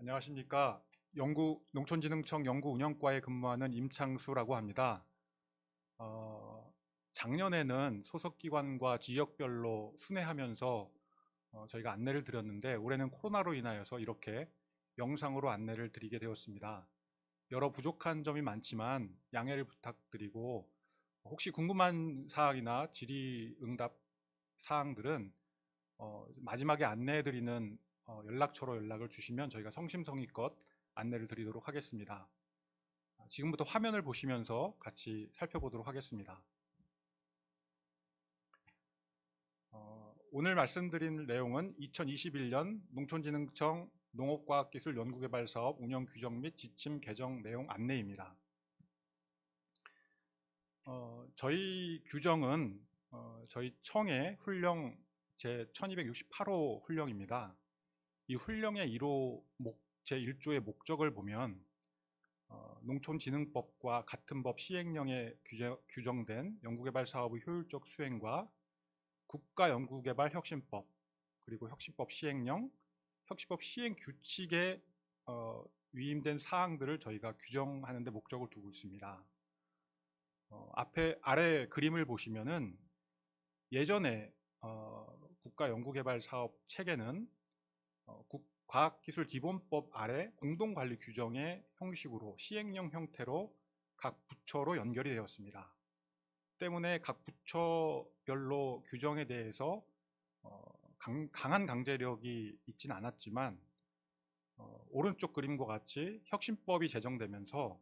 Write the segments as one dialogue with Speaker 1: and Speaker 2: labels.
Speaker 1: 안녕하십니까. 농촌진흥청 연구운영과에 근무하는 임창수라고 합니다. 작년에는 소속기관과 지역별로 순회하면서 저희가 안내를 드렸는데, 올해는 코로나로 인하여서 이렇게 영상으로 안내를 드리게 되었습니다. 여러 부족한 점이 많지만 양해를 부탁드리고, 혹시 궁금한 사항이나 질의응답 사항들은 마지막에 안내해드리는 연락처로 연락을 주시면 저희가 성심성의껏 안내를 드리도록 하겠습니다. 지금부터 화면을 보시면서 같이 살펴보도록 하겠습니다. 오늘 말씀드릴 내용은 2021년 농촌진흥청 농업과학기술연구개발사업 운영규정 및 지침 개정 내용 안내입니다. 저희 규정은 저희 청의 훈령 제1268호 훈령입니다. 이 훈령의 1호 제1조의 목적을 보면 농촌진흥법과 같은 법 시행령에 규정된 연구개발 사업의 효율적 수행과 국가연구개발 혁신법, 그리고 혁신법 시행령, 혁신법 시행 규칙에 위임된 사항들을 저희가 규정하는 데 목적을 두고 있습니다. 아래 그림을 보시면은 예전에 국가연구개발 사업 체계는 과학기술기본법 아래 공동관리 규정의 형식으로 시행령 형태로 각 부처로 연결이 되었습니다. 때문에 각 부처별로 규정에 대해서 강한 강제력이 있진 않았지만, 오른쪽 그림과 같이 혁신법이 제정되면서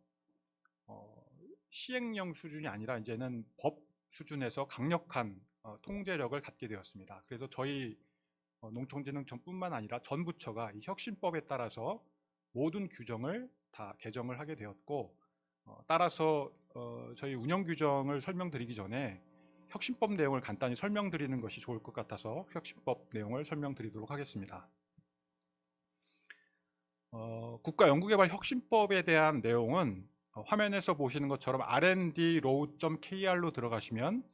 Speaker 1: 시행령 수준이 아니라 이제는 법 수준에서 강력한 통제력을 갖게 되었습니다. 그래서 저희 농촌진흥청뿐만 아니라 전 부처가 이 혁신법에 따라서 모든 규정을 다 개정을 하게 되었고, 따라서 저희 운영 규정을 설명드리기 전에 혁신법 내용을 간단히 설명드리는 것이 좋을 것 같아서 혁신법 내용을 설명드리도록 하겠습니다. 국가연구개발 혁신법에 대한 내용은 화면에서 보시는 것처럼 rndrow.kr로 들어가시면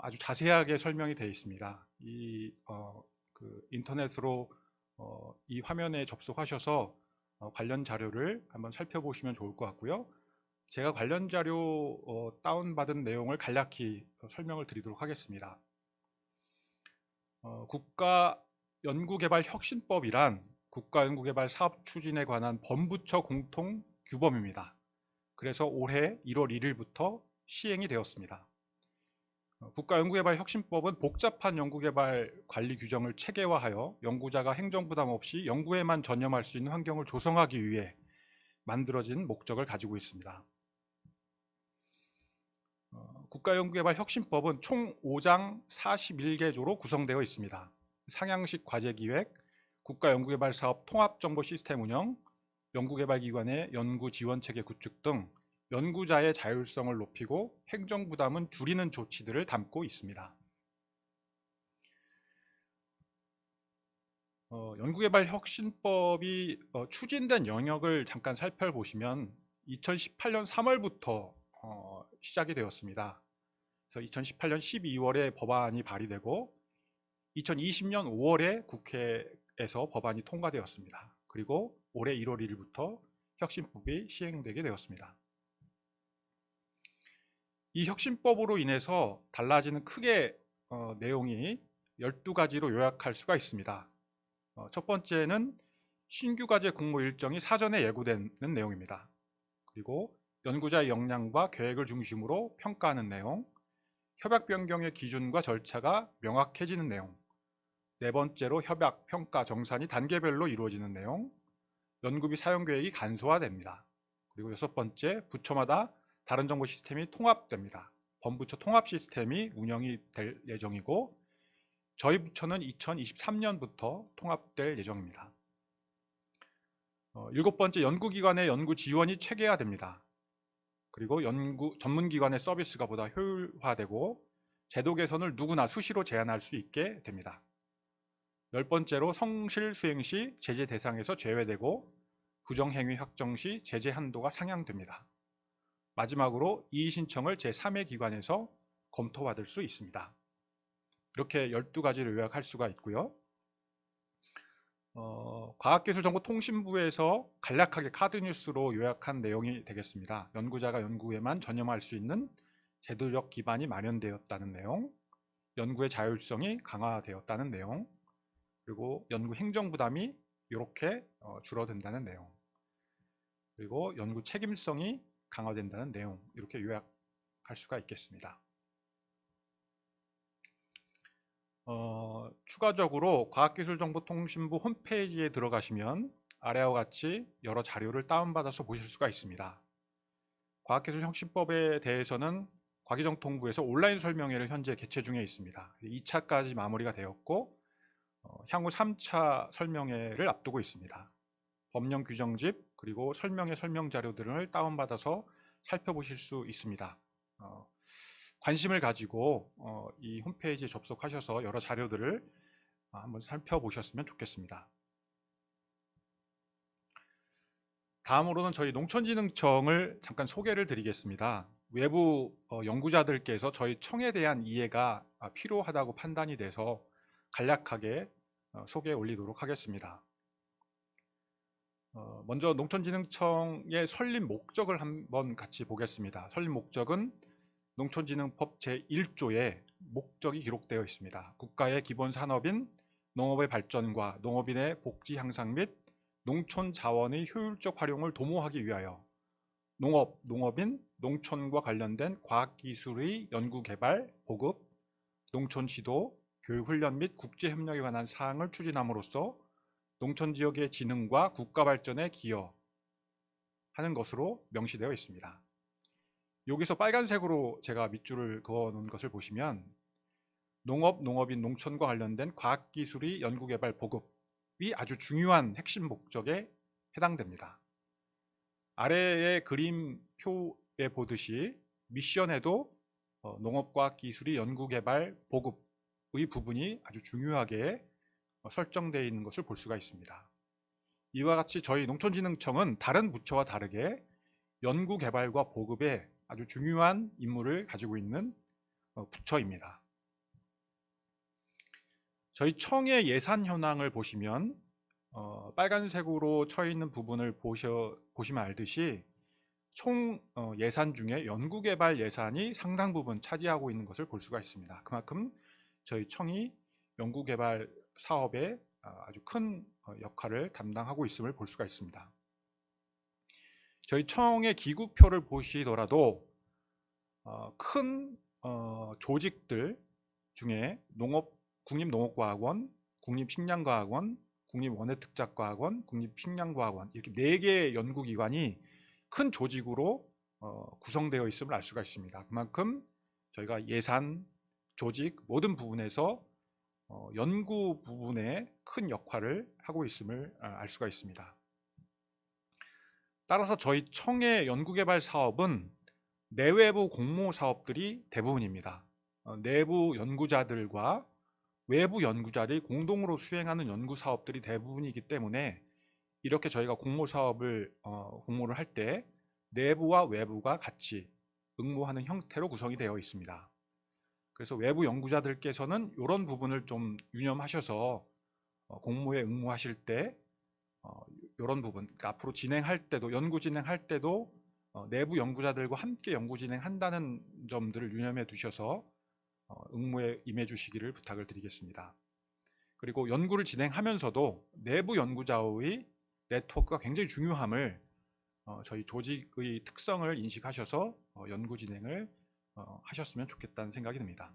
Speaker 1: 아주 자세하게 설명이 되어 있습니다. 인터넷으로 이 화면에 접속하셔서 관련 자료를 한번 살펴보시면 좋을 것 같고요. 제가 관련 자료 다운받은 내용을 간략히 설명을 드리도록 하겠습니다. 국가연구개발혁신법이란 국가연구개발 사업 추진에 관한 범부처 공통 규범입니다. 그래서 올해 1월 1일부터 시행이 되었습니다. 국가연구개발혁신법은 복잡한 연구개발 관리 규정을 체계화하여 연구자가 행정부담 없이 연구에만 전념할 수 있는 환경을 조성하기 위해 만들어진 목적을 가지고 있습니다. 국가연구개발혁신법은 총 5장 41개조로 구성되어 있습니다. 상향식 과제기획, 국가연구개발사업 통합정보시스템 운영, 연구개발기관의 연구지원체계 구축 등 연구자의 자율성을 높이고 행정부담은 줄이는 조치들을 담고 있습니다. 연구개발혁신법이 추진된 영역을 잠깐 살펴보시면 2018년 3월부터 시작이 되었습니다. 그래서 2018년 12월에 법안이 발의되고 2020년 5월에 국회에서 법안이 통과되었습니다. 그리고 올해 1월 1일부터 혁신법이 시행되게 되었습니다. 이 혁신법으로 인해서 달라지는 크게 내용이 12가지로 요약할 수가 있습니다. 첫 번째는 신규 과제 공모 일정이 사전에 예고되는 내용입니다. 그리고 연구자의 역량과 계획을 중심으로 평가하는 내용, 협약 변경의 기준과 절차가 명확해지는 내용, 네 번째로 협약, 평가, 정산이 단계별로 이루어지는 내용, 연구비 사용 계획이 간소화됩니다. 그리고 여섯 번째, 부처마다 다른 정보 시스템이 통합됩니다. 범부처 통합 시스템이 운영이 될 예정이고, 저희 부처는 2023년부터 통합될 예정입니다. 일곱 번째, 연구기관의 연구 지원이 체계화됩니다. 그리고 전문기관의 서비스가 보다 효율화되고 제도 개선을 누구나 수시로 제한할 수 있게 됩니다. 열 번째로, 성실 수행 시 제재 대상에서 제외되고 부정행위 확정 시 제재 한도가 상향됩니다. 마지막으로 이의 신청을 제3의 기관에서 검토받을 수 있습니다. 이렇게 12가지를 요약할 수가 있고요. 과학기술정보통신부에서 간략하게 카드뉴스로 요약한 내용이 되겠습니다. 연구자가 연구에만 전념할 수 있는 제도적 기반이 마련되었다는 내용, 연구의 자율성이 강화되었다는 내용, 그리고 연구 행정 부담이 이렇게 줄어든다는 내용, 그리고 연구 책임성이 강화된다는 내용, 이렇게 요약할 수가 있겠습니다. 추가적으로 과학기술정보통신부 홈페이지에 들어가시면 아래와 같이 여러 자료를 다운받아서 보실 수가 있습니다. 과학기술혁신법에 대해서는 과기정통부에서 온라인 설명회를 현재 개최 중에 있습니다. 2차까지 마무리가 되었고 향후 3차 설명회를 앞두고 있습니다. 법령 규정집 그리고 설명회 설명 자료들을 다운받아서 살펴보실 수 있습니다. 관심을 가지고 이 홈페이지에 접속하셔서 여러 자료들을 한번 살펴보셨으면 좋겠습니다. 다음으로는 저희 농촌진흥청을 잠깐 소개를 드리겠습니다. 외부 연구자들께서 저희 청에 대한 이해가 필요하다고 판단이 돼서 간략하게 소개해 올리도록 하겠습니다. 먼저 농촌진흥청의 설립 목적을 한번 같이 보겠습니다. 설립 목적은 농촌진흥법 제1조에 목적이 기록되어 있습니다. 국가의 기본 산업인 농업의 발전과 농업인의 복지 향상 및 농촌 자원의 효율적 활용을 도모하기 위하여 농업인, 농촌과 관련된 과학기술의 연구개발, 보급, 농촌 지도, 교육훈련 및 국제협력에 관한 사항을 추진함으로써 농촌지역의 진흥과 국가 발전에 기여하는 것으로 명시되어 있습니다. 여기서 빨간색으로 제가 밑줄을 그어 놓은 것을 보시면 농업인, 농촌과 관련된 과학기술의 연구개발, 보급이 아주 중요한 핵심 목적에 해당됩니다. 아래의 그림표에 보듯이 미션에도 농업과학기술의 연구개발, 보급의 부분이 아주 중요하게 설정되어 있는 것을 볼 수가 있습니다. 이와 같이 저희 농촌진흥청은 다른 부처와 다르게 연구개발과 보급에 아주 중요한 임무를 가지고 있는 부처입니다. 저희 청의 예산 현황을 보시면 빨간색으로 쳐 있는 부분을 보시면 알듯이 총 예산 중에 연구개발 예산이 상당 부분 차지하고 있는 것을 볼 수가 있습니다. 그만큼 저희 청이 연구개발 사업에 아주 큰 역할을 담당하고 있음을 볼 수가 있습니다. 저희 청의 기구표를 보시더라도 큰 조직들 중에 국립농업과학원, 국립식량과학원, 국립원예특작과학원, 국립식량과학원 이렇게 4개의 연구기관이 큰 조직으로 구성되어 있음을 알 수가 있습니다. 그만큼 저희가 예산, 조직 모든 부분에서 연구 부분에 큰 역할을 하고 있음을 알 수가 있습니다. 따라서 저희 청의 연구개발 사업은 내외부 공모 사업들이 대부분입니다. 내부 연구자들과 외부 연구자들이 공동으로 수행하는 연구 사업들이 대부분이기 때문에 이렇게 저희가 공모를 할 때 내부와 외부가 같이 응모하는 형태로 구성이 되어 있습니다. 그래서 외부 연구자들께서는 이런 부분을 좀 유념하셔서 공모에 응모하실 때 이런 부분, 그러니까 앞으로 진행할 때도 연구 진행할 때도 내부 연구자들과 함께 연구 진행한다는 점들을 유념해 두셔서 응모에 임해 주시기를 부탁을 드리겠습니다. 그리고 연구를 진행하면서도 내부 연구자의 네트워크가 굉장히 중요함을 저희 조직의 특성을 인식하셔서 연구 진행을 하셨으면 좋겠다는 생각이 듭니다.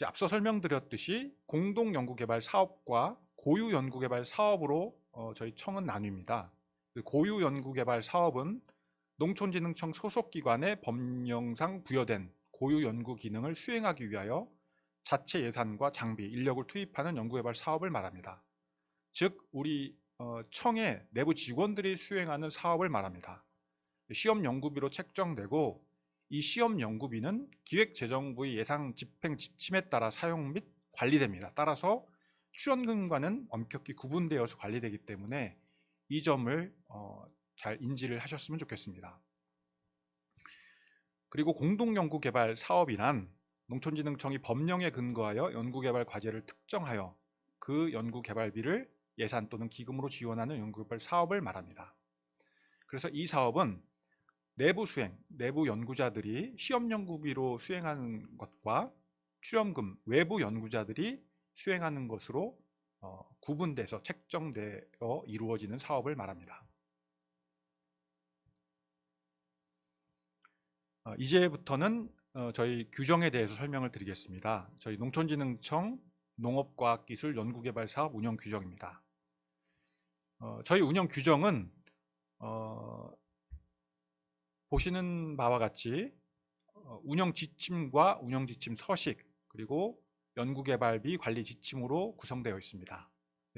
Speaker 1: 앞서 설명드렸듯이 공동연구개발 사업과 고유연구개발 사업으로 저희 청은 나뉩니다. 고유연구개발 사업은 농촌진흥청 소속기관의 법령상 부여된 고유연구 기능을 수행하기 위하여 자체 예산과 장비, 인력을 투입하는 연구개발 사업을 말합니다. 즉 우리 청의 내부 직원들이 수행하는 사업을 말합니다. 시험 연구비로 책정되고 이 시험 연구비는 기획재정부의 예산 집행 지침에 따라 사용 및 관리됩니다. 따라서 출연금과는 엄격히 구분되어서 관리되기 때문에 이 점을 잘 인지를 하셨으면 좋겠습니다. 그리고 공동연구개발 사업이란 농촌진흥청이 법령에 근거하여 연구개발 과제를 특정하여 그 연구개발비를 예산 또는 기금으로 지원하는 연구개발 사업을 말합니다. 그래서 이 사업은 내부 수행, 내부 연구자들이 시험 연구비로 수행하는 것과 출연금, 외부 연구자들이 수행하는 것으로 구분돼서 책정되어 이루어지는 사업을 말합니다. 이제부터는 저희 규정에 대해서 설명을 드리겠습니다. 저희 농촌진흥청 농업과학기술 연구개발사업 운영 규정입니다. 저희 운영 규정은 보시는 바와 같이 운영 지침과 운영 지침 서식 그리고 연구개발비 관리 지침으로 구성되어 있습니다.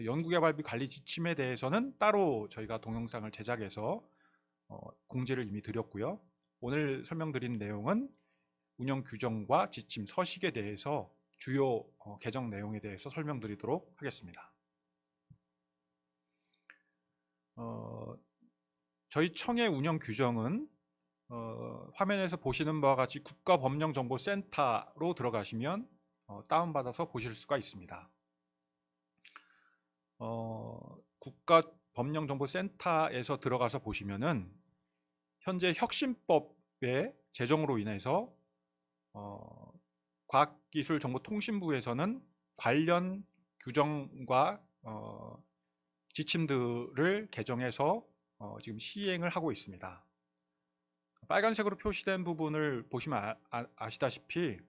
Speaker 1: 연구개발비 관리 지침에 대해서는 따로 저희가 동영상을 제작해서 공지를 이미 드렸고요. 오늘 설명드린 내용은 운영 규정과 지침 서식에 대해서 주요 개정 내용에 대해서 설명드리도록 하겠습니다. 저희 청의 운영 규정은 화면에서 보시는 바와 같이 국가법령정보센터로 들어가시면 다운받아서 보실 수가 있습니다. 국가법령정보센터에서 들어가서 보시면은 현재 혁신법의 제정으로 인해서 과학기술정보통신부에서는 관련 규정과 지침들을 개정해서 지금 시행을 하고 있습니다. 빨간색으로 표시된 부분을 보시면 아시다시피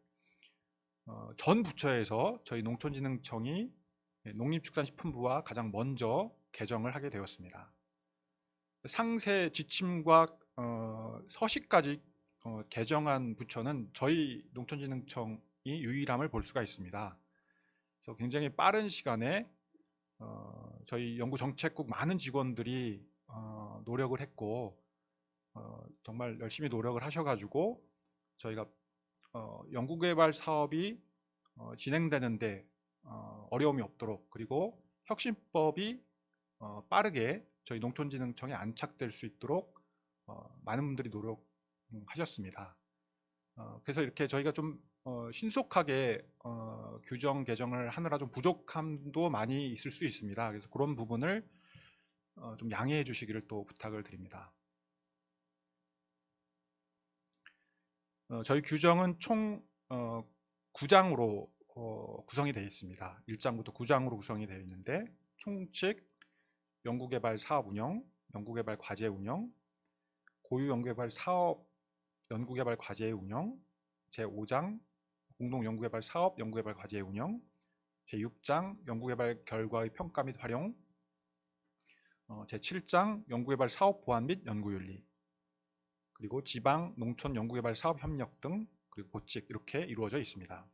Speaker 1: 전 부처에서 저희 농촌진흥청이 농림축산식품부와 가장 먼저 개정을 하게 되었습니다. 상세 지침과 서식까지 개정한 부처는 저희 농촌진흥청이 유일함을 볼 수가 있습니다. 그래서 굉장히 빠른 시간에 저희 연구정책국 많은 직원들이 노력을 했고 정말 열심히 노력을 하셔가지고 저희가 연구개발 사업이 진행되는데 어려움이 없도록 그리고 혁신법이 빠르게 저희 농촌진흥청에 안착될 수 있도록 많은 분들이 노력하셨습니다. 그래서 이렇게 저희가 좀 신속하게 규정 개정을 하느라 좀 부족함도 많이 있을 수 있습니다. 그래서 그런 부분을 좀 양해해 주시기를 또 부탁을 드립니다. 저희 규정은 총 9장으로 구성이 되어 있습니다. 1장부터 9장으로 구성이 되어 있는데 총칙, 연구개발 사업 운영, 연구개발 과제 운영, 고유 연구개발 사업 연구개발 과제의 운영, 제5장 공동연구개발 사업 연구개발 과제의 운영, 제6장 연구개발 결과의 평가 및 활용, 제7장 연구개발 사업 보안 및 연구윤리, 그리고 지방 농촌 연구개발 사업 협력 등 그리고 보칙 이렇게 이루어져 있습니다.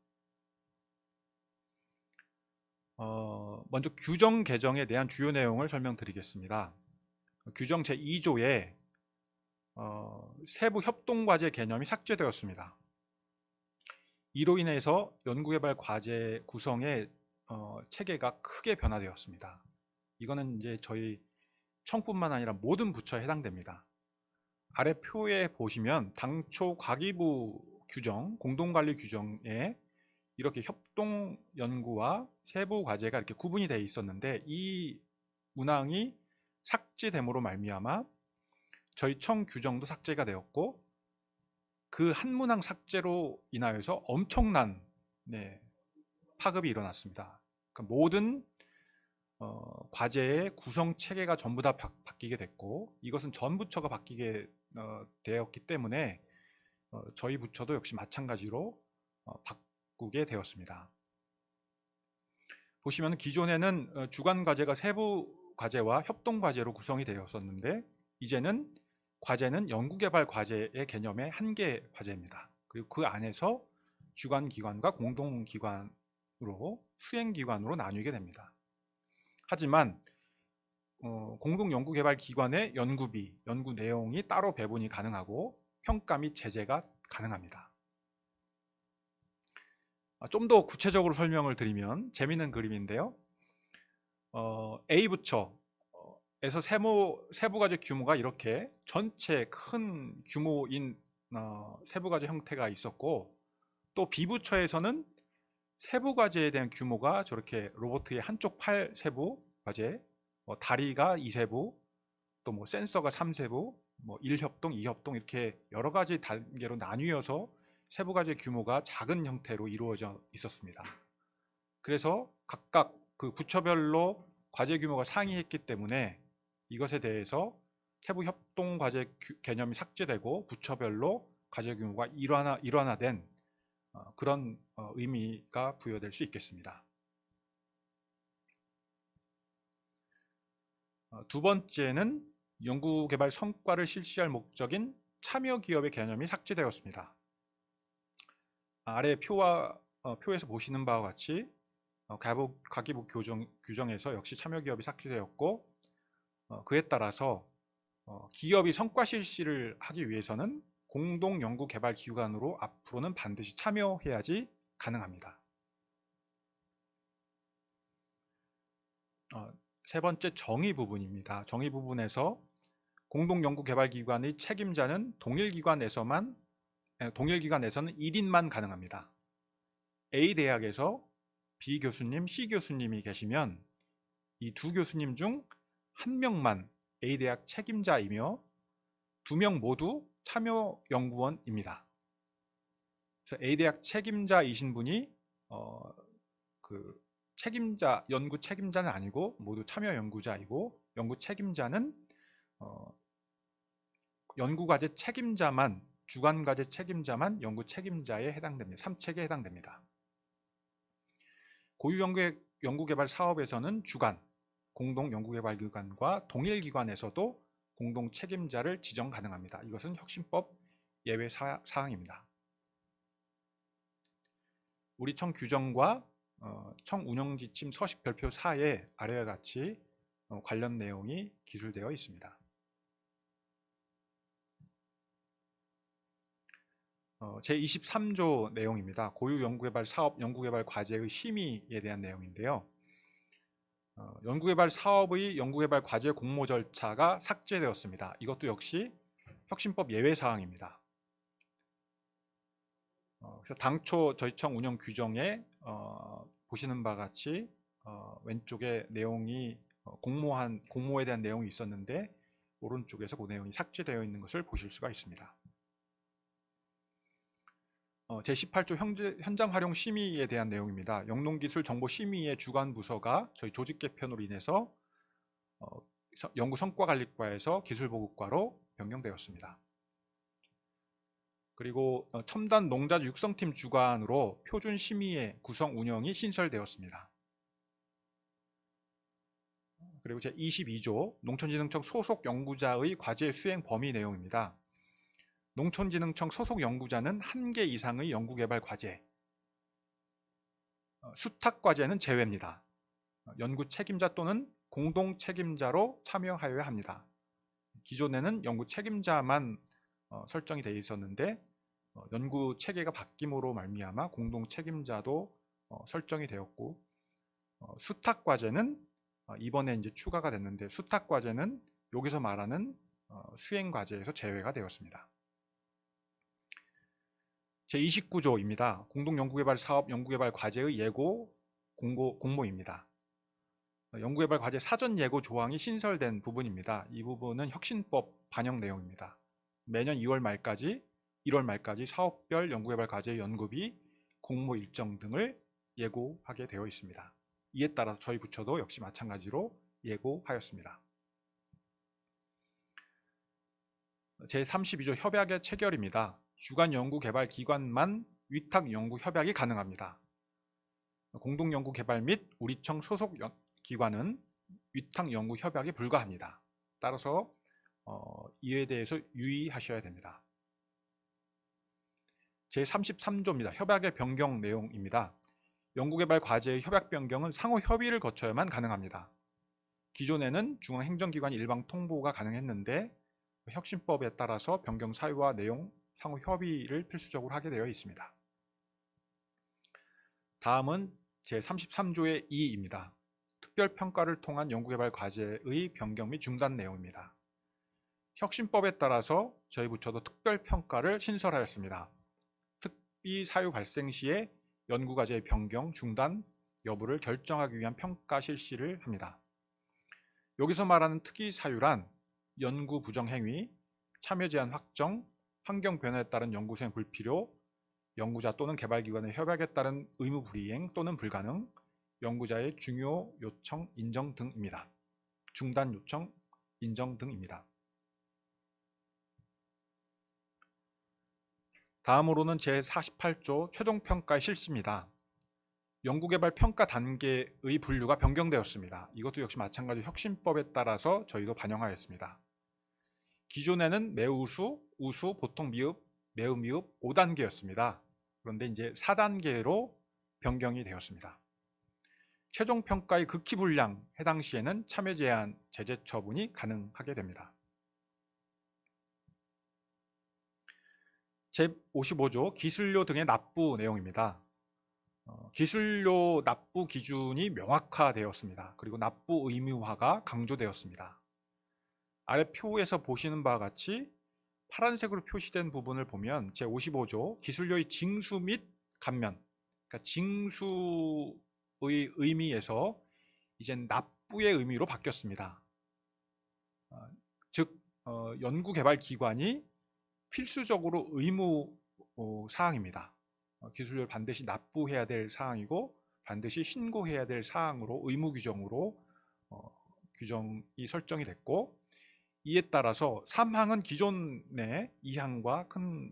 Speaker 1: 먼저 규정 개정에 대한 주요 내용을 설명드리겠습니다. 규정 제2조에 세부 협동과제 개념이 삭제되었습니다. 이로 인해서 연구개발 과제 구성의 체계가 크게 변화되었습니다. 이거는 이제 저희 청뿐만 아니라 모든 부처에 해당됩니다. 아래 표에 보시면 당초 과기부 규정, 공동관리 규정에 이렇게 협동 연구와 세부 과제가 이렇게 구분이 되어 있었는데 이 문항이 삭제됨으로 말미암아 저희 청 규정도 삭제가 되었고 그 한 문항 삭제로 인하여서 엄청난 파급이 일어났습니다. 그러니까 모든 과제의 구성 체계가 전부 다 바뀌게 됐고 이것은 전 부처가 바뀌게 되었기 때문에 저희 부처도 역시 마찬가지로 바꾸게 되었습니다. 보시면 기존에는 주관 과제가 세부 과제와 협동 과제로 구성이 되었었는데 이제는 과제는 연구개발 과제의 개념의 한 개 과제입니다. 그리고 그 안에서 주관기관과 공동기관으로 수행기관으로 나뉘게 됩니다. 하지만 공동연구개발기관의 연구비, 연구 내용이 따로 배분이 가능하고 평가 및 제재가 가능합니다. 좀 더 구체적으로 설명을 드리면 재미있는 그림인데요. A 부처에서 세부과제 규모가 이렇게 전체 큰 규모인 세부과제 형태가 있었고 또 B부처에서는 세부 과제에 대한 규모가 저렇게 로봇의 한쪽 팔 세부 과제, 다리가 2세부, 또 뭐 센서가 3세부, 뭐 1협동, 2협동 이렇게 여러 가지 단계로 나뉘어서 세부 과제 규모가 작은 형태로 이루어져 있었습니다. 그래서 각각 그 부처별로 과제 규모가 상이했기 때문에 이것에 대해서 세부 협동 과제 개념이 삭제되고 부처별로 과제 규모가 일환화된 그런 의미가 부여될 수 있겠습니다. 두 번째는 연구개발 성과를 실시할 목적인 참여기업의 개념이 삭제되었습니다. 아래 표에서 보시는 바와 같이 가기부 규정에서 역시 참여기업이 삭제되었고, 그에 따라서 기업이 성과 실시를 하기 위해서는 공동연구개발기관으로 앞으로는 반드시 참여해야지 가능합니다. 세 번째, 정의 부분입니다. 정의 부분에서 공동연구개발기관의 책임자는 동일기관에서는 1인만 가능합니다. A 대학에서 B 교수님, C 교수님이 계시면 이 두 교수님 중 한 명만 A 대학 책임자이며 2명 모두 참여 연구원입니다. 그래서 A 대학 책임자이신 분이 그 연구 책임자는 아니고 모두 참여 연구자이고, 연구 책임자는 연구과제 책임자만, 주관과제 책임자만 연구 책임자에 해당됩니다. 3책에 해당됩니다. 고유 연구개발 사업에서는 주관, 공동연구개발기관과 동일기관에서도 공동 책임자를 지정 가능합니다. 이것은 혁신법 예외 사항입니다. 우리 청 규정과 청 운영지침 서식 별표 4에 아래와 같이 관련 내용이 기술되어 있습니다. 제23조 내용입니다. 고유 연구개발 사업, 연구개발 과제의 심의에 대한 내용인데요. 연구개발 사업의 연구개발 과제 공모 절차가 삭제되었습니다. 이것도 역시 혁신법 예외 사항입니다. 그래서 당초 저희 청 운영 규정에 보시는 바와 같이 왼쪽에 내용이 공모에 대한 내용이 있었는데, 오른쪽에서 그 내용이 삭제되어 있는 것을 보실 수가 있습니다. 제18조 현장 활용 심의에 대한 내용입니다. 영농기술 정보 심의의 주관 부서가 저희 조직 개편으로 인해서 연구 성과관리과에서 기술보급과로 변경되었습니다. 그리고 첨단 농자 육성팀 주관으로 표준 심의의 구성 운영이 신설되었습니다. 그리고 제22조 농촌진흥청 소속 연구자의 과제 수행 범위 내용입니다. 농촌진흥청 소속 연구자는 1개 이상의 연구개발 과제, 수탁과제는 제외입니다. 연구 책임자 또는 공동 책임자로 참여하여야 합니다. 기존에는 연구 책임자만 설정이 되어 있었는데, 연구 체계가 바뀜으로 말미암아 공동 책임자도 설정이 되었고, 수탁과제는 이번에 이제 추가가 됐는데, 수탁과제는 여기서 말하는 수행과제에서 제외가 되었습니다. 제29조입니다. 공동연구개발 사업 연구개발 과제의 예고 공모입니다. 연구개발 과제 사전 예고 조항이 신설된 부분입니다. 이 부분은 혁신법 반영 내용입니다. 매년 2월 말까지 1월 말까지 사업별 연구개발 과제 연구비, 공모 일정 등을 예고하게 되어 있습니다. 이에 따라서 저희 부처도 역시 마찬가지로 예고하였습니다. 제32조 협약의 체결입니다. 주관연구개발기관만 위탁연구협약이 가능합니다. 공동연구개발 및 우리청 소속 기관은 위탁연구협약이 불가합니다. 따라서 이에 대해서 유의하셔야 됩니다. 제33조입니다. 협약의 변경 내용입니다. 연구개발 과제의 협약 변경은 상호 협의를 거쳐야만 가능합니다. 기존에는 중앙행정기관 일방 통보가 가능했는데, 혁신법에 따라서 변경 사유와 내용, 상호 협의를 필수적으로 하게 되어 있습니다. 다음은 제33조의 2입니다. 특별평가를 통한 연구개발 과제의 변경 및 중단 내용입니다. 혁신법에 따라서 저희 부처도 특별평가를 신설하였습니다. 특비 사유 발생 시에 연구과제의 변경, 중단 여부를 결정하기 위한 평가 실시를 합니다. 여기서 말하는 특이 사유란 연구 부정 행위, 참여 제한 확정, 환경 변화에 따른 연구 수행 불필요, 연구자 또는 개발기관의 협약에 따른 의무 불이행 또는 불가능, 연구자의 중요 요청 인정 등입니다. 중단 요청 인정 등입니다. 다음으로는 제48조 최종평가의 실시입니다. 연구개발 평가 단계의 분류가 변경되었습니다. 이것도 역시 마찬가지로 혁신법에 따라서 저희도 반영하였습니다. 기존에는 매우수, 우수, 보통 미흡, 매우 미흡 5단계였습니다. 그런데 이제 4단계로 변경이 되었습니다. 최종평가의 극히 불량 해당 시에는 참여 제한 제재 처분이 가능하게 됩니다. 제55조 기술료 등의 납부 내용입니다. 기술료 납부 기준이 명확화되었습니다. 그리고 납부 의무화가 강조되었습니다. 아래 표에서 보시는 바와 같이 파란색으로 표시된 부분을 보면 제55조 기술료의 징수 및 감면, 그러니까 징수의 의미에서 이제 납부의 의미로 바뀌었습니다. 즉 연구개발기관이 필수적으로 의무 사항입니다. 기술료를 반드시 납부해야 될 사항이고 반드시 신고해야 될 사항으로 의무 규정으로 규정이 설정이 됐고, 이에 따라서 3항은 기존의 2항과 큰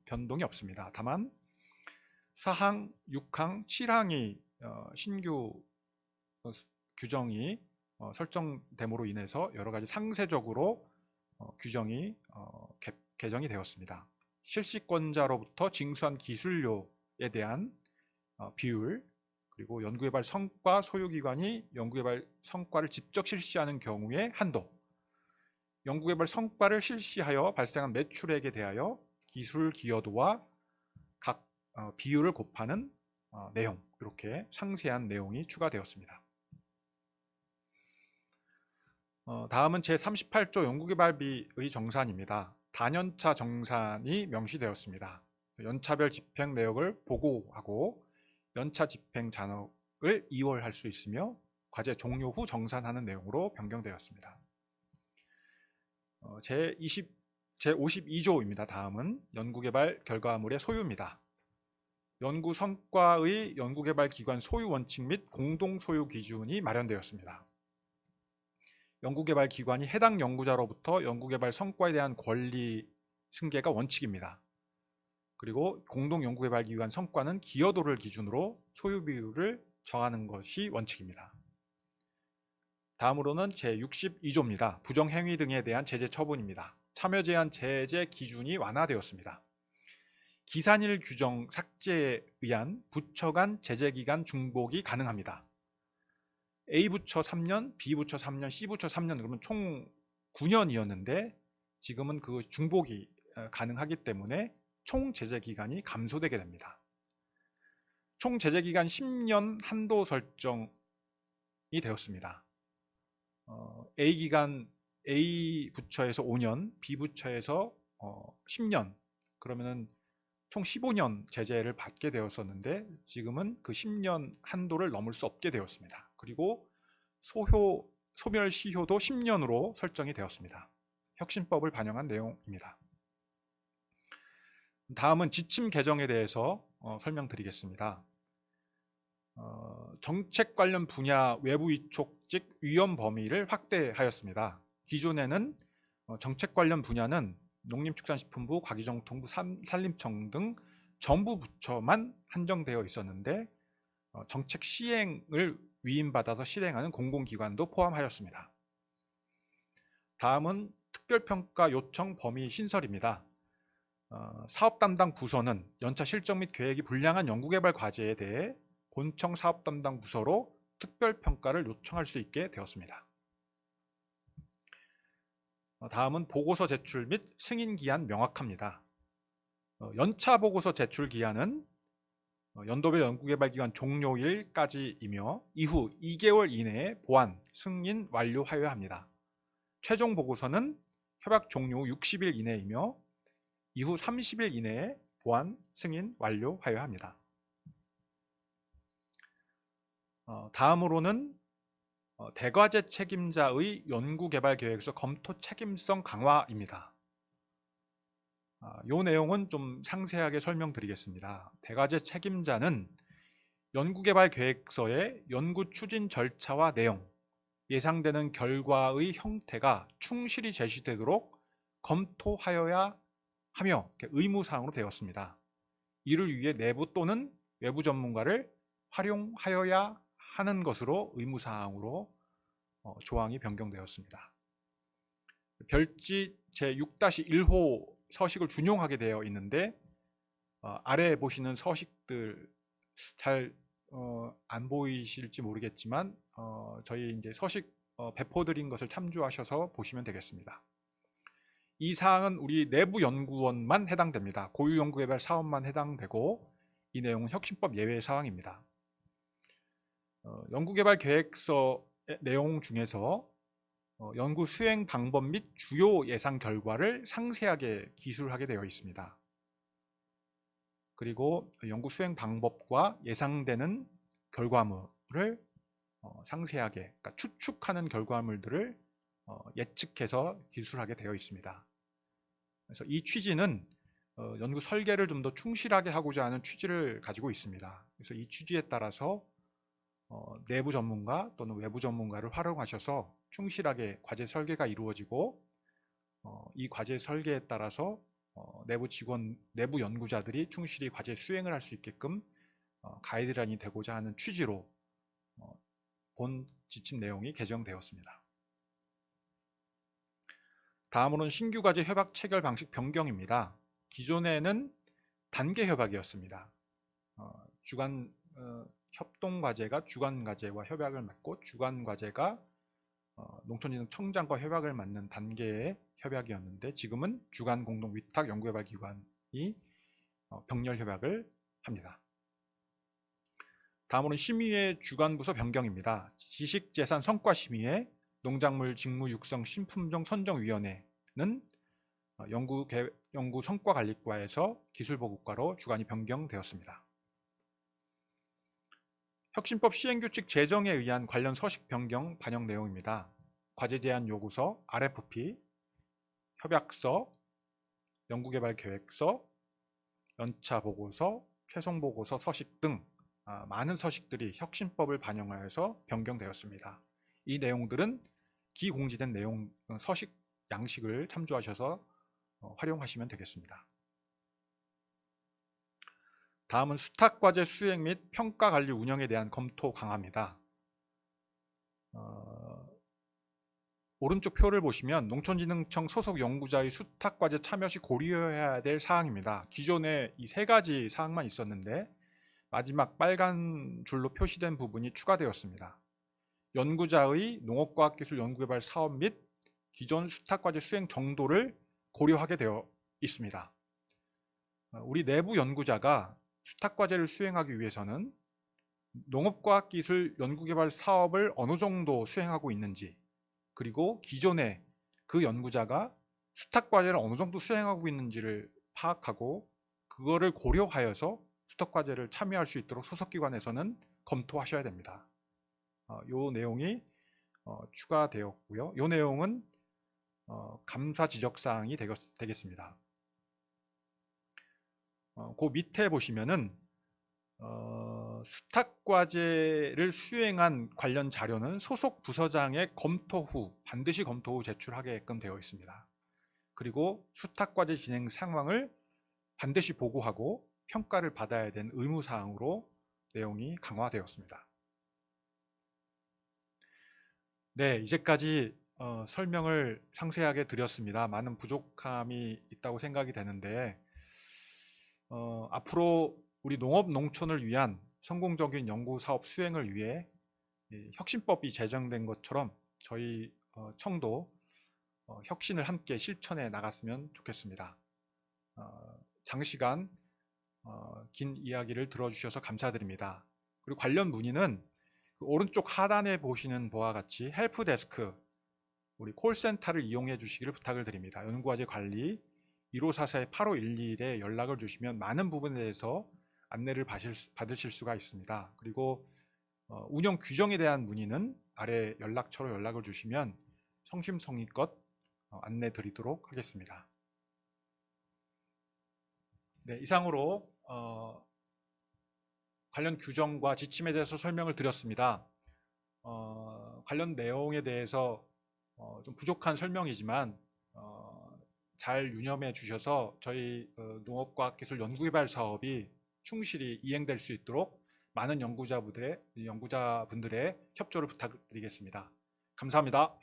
Speaker 1: 변동이 없습니다. 다만 4항, 6항, 7항이 신규 규정이 설정됨으로 인해서 여러가지 상세적으로 규정이 개정이 되었습니다. 실시권자로부터 징수한 기술료에 대한 비율, 그리고 연구개발 성과 소유기관이 연구개발 성과를 직접 실시하는 경우의 한도, 연구개발 성과를 실시하여 발생한 매출액에 대하여 기술 기여도와 각 비율을 곱하는 내용, 이렇게 상세한 내용이 추가되었습니다. 다음은 제38조 연구개발비의 정산입니다. 단연차 정산이 명시되었습니다. 연차별 집행 내역을 보고하고 연차 집행 잔액을 이월할 수 있으며 과제 종료 후 정산하는 내용으로 변경되었습니다. 제52조입니다. 다음은 연구개발 결과물의 소유입니다. 연구 성과의 연구개발 기관 소유 원칙 및 공동 소유 기준이 마련되었습니다. 연구개발 기관이 해당 연구자로부터 연구개발 성과에 대한 권리 승계가 원칙입니다. 그리고 공동 연구개발 기관 성과는 기여도를 기준으로 소유 비율을 정하는 것이 원칙입니다. 다음으로는 제62조입니다. 부정행위 등에 대한 제재 처분입니다. 참여 제한 제재 기준이 완화되었습니다. 기산일 규정 삭제에 의한 부처 간 제재 기간 중복이 가능합니다. A부처 3년, B부처 3년, C부처 3년, 그러면 총 9년이었는데 지금은 그 중복이 가능하기 때문에 총 제재 기간이 감소되게 됩니다. 총 제재 기간 10년 한도 설정이 되었습니다. A 기간 A 부처에서 5년, B 부처에서 10년, 그러면은 총 15년 제재를 받게 되었었는데 지금은 그 10년 한도를 넘을 수 없게 되었습니다. 그리고 소멸 시효도 10년으로 설정이 되었습니다. 혁신법을 반영한 내용입니다. 다음은 지침 개정에 대해서 설명드리겠습니다. 정책 관련 분야 외부 위촉직 위험 범위를 확대하였습니다. 기존에는 정책 관련 분야는 농림축산식품부, 과기정통부, 산림청 등 정부 부처만 한정되어 있었는데 정책 시행을 위임받아서 실행하는 공공기관도 포함하였습니다. 다음은 특별평가 요청 범위 신설입니다. 사업 담당 부서는 연차 실적 및 계획이 불량한 연구개발 과제에 대해 본청 사업 담당 부서로 특별평가를 요청할 수 있게 되었습니다. 다음은 보고서 제출 및 승인 기한 명확합니다. 연차 보고서 제출 기한은 연도별 연구개발기관 종료일까지이며 이후 2개월 이내에 보완, 승인 완료하여야 합니다. 최종 보고서는 협약 종료 후 60일 이내이며 이후 30일 이내에 보완, 승인 완료하여야 합니다. 다음으로는 대과제 책임자의 연구개발 계획서 검토 책임성 강화입니다. 이 내용은 좀 상세하게 설명드리겠습니다. 대과제 책임자는 연구개발 계획서의 연구 추진 절차와 내용, 예상되는 결과의 형태가 충실히 제시되도록 검토하여야 하며 의무사항으로 되었습니다. 이를 위해 내부 또는 외부 전문가를 활용하여야 하는 것으로 의무사항으로 조항이 변경되었습니다. 별지 제6-1호 서식을 준용하게 되어 있는데 아래에 보시는 서식들 잘 안 보이실지 모르겠지만 저희 이제 서식 배포드린 것을 참조하셔서 보시면 되겠습니다. 이 사항은 우리 내부 연구원만 해당됩니다. 고유 연구개발 사업만 해당되고 이 내용은 혁신법 예외 사항입니다. 연구개발 계획서 내용 중에서 연구 수행 방법 및 주요 예상 결과를 상세하게 기술하게 되어 있습니다. 그리고 연구 수행 방법과 예상되는 결과물을 상세하게, 그러니까 추측하는 결과물들을 예측해서 기술하게 되어 있습니다. 그래서 이 취지는 연구 설계를 좀 더 충실하게 하고자 하는 취지를 가지고 있습니다. 그래서 이 취지에 따라서 내부 전문가 또는 외부 전문가를 활용하셔서 충실하게 과제 설계가 이루어지고 이 과제 설계에 따라서 내부 직원, 내부 연구자들이 충실히 과제 수행을 할 수 있게끔 가이드라인이 되고자 하는 취지로 본 지침 내용이 개정되었습니다. 다음으로는 신규 과제 협약 체결 방식 변경입니다. 기존에는 단계 협약이었습니다. 주간 협동 과제가 주간 과제와 협약을 맺고 주간 과제가 농촌진흥청장과 협약을 맺는 단계의 협약이었는데 지금은 주간 공동 위탁 연구개발 기관이 병렬 협약을 합니다. 다음으로는 심의회 주관부서 변경입니다. 지식재산 성과심의회 농작물 직무 육성 신품종 선정위원회는 연구 성과관리과에서 기술보고과로 주관이 변경되었습니다. 혁신법 시행규칙 제정에 의한 관련 서식 변경 반영 내용입니다. 과제 제안 요구서, RFP, 협약서, 연구개발 계획서, 연차 보고서, 최종 보고서 서식 등 많은 서식들이 혁신법을 반영하여서 변경되었습니다. 이 내용들은 기공지된 내용 서식 양식을 참조하셔서 활용하시면 되겠습니다. 다음은 수탁과제 수행 및 평가관리 운영에 대한 검토 강화입니다. 오른쪽 표를 보시면 농촌진흥청 소속 연구자의 수탁과제 참여 시 고려해야 될 사항입니다. 기존에 이 세 가지 사항만 있었는데 마지막 빨간 줄로 표시된 부분이 추가되었습니다. 연구자의 농업과학기술 연구개발 사업 및 기존 수탁과제 수행 정도를 고려하게 되어 있습니다. 우리 내부 연구자가 수탁과제를 수행하기 위해서는 농업과학기술 연구개발 사업을 어느 정도 수행하고 있는지, 그리고 기존에 그 연구자가 수탁과제를 어느 정도 수행하고 있는지를 파악하고 그거를 고려하여서 수탁과제를 참여할 수 있도록 소속기관에서는 검토하셔야 됩니다. 이 내용이 추가되었고요. 이 내용은 감사 지적사항이 되겠습니다. 그 밑에 보시면은 수탁과제를 수행한 관련 자료는 소속 부서장의 반드시 검토 후 제출하게끔 되어 있습니다. 그리고 수탁과제 진행 상황을 반드시 보고하고 평가를 받아야 되는 의무사항으로 내용이 강화되었습니다. 네, 이제까지 설명을 상세하게 드렸습니다. 많은 부족함이 있다고 생각이 되는데 앞으로 우리 농업 농촌을 위한 성공적인 연구사업 수행을 위해 혁신법이 제정된 것처럼 저희 청도 혁신을 함께 실천해 나갔으면 좋겠습니다. 장시간 긴 이야기를 들어주셔서 감사드립니다. 그리고 관련 문의는 그 오른쪽 하단에 보시는 바와 같이 헬프데스크 우리 콜센터를 이용해 주시기를 부탁을 드립니다. 연구과제 관리 1544-8511에 연락을 주시면 많은 부분에 대해서 안내를 받으실 수가 있습니다. 그리고 운영 규정에 대한 문의는 아래 연락처로 연락을 주시면 성심성의껏 안내 드리도록 하겠습니다. 네, 이상으로 관련 규정과 지침에 대해서 설명을 드렸습니다. 관련 내용에 대해서 좀 부족한 설명이지만 잘 유념해 주셔서 저희 농업과학기술 연구개발 사업이 충실히 이행될 수 있도록 많은 연구자분들의 협조를 부탁드리겠습니다. 감사합니다.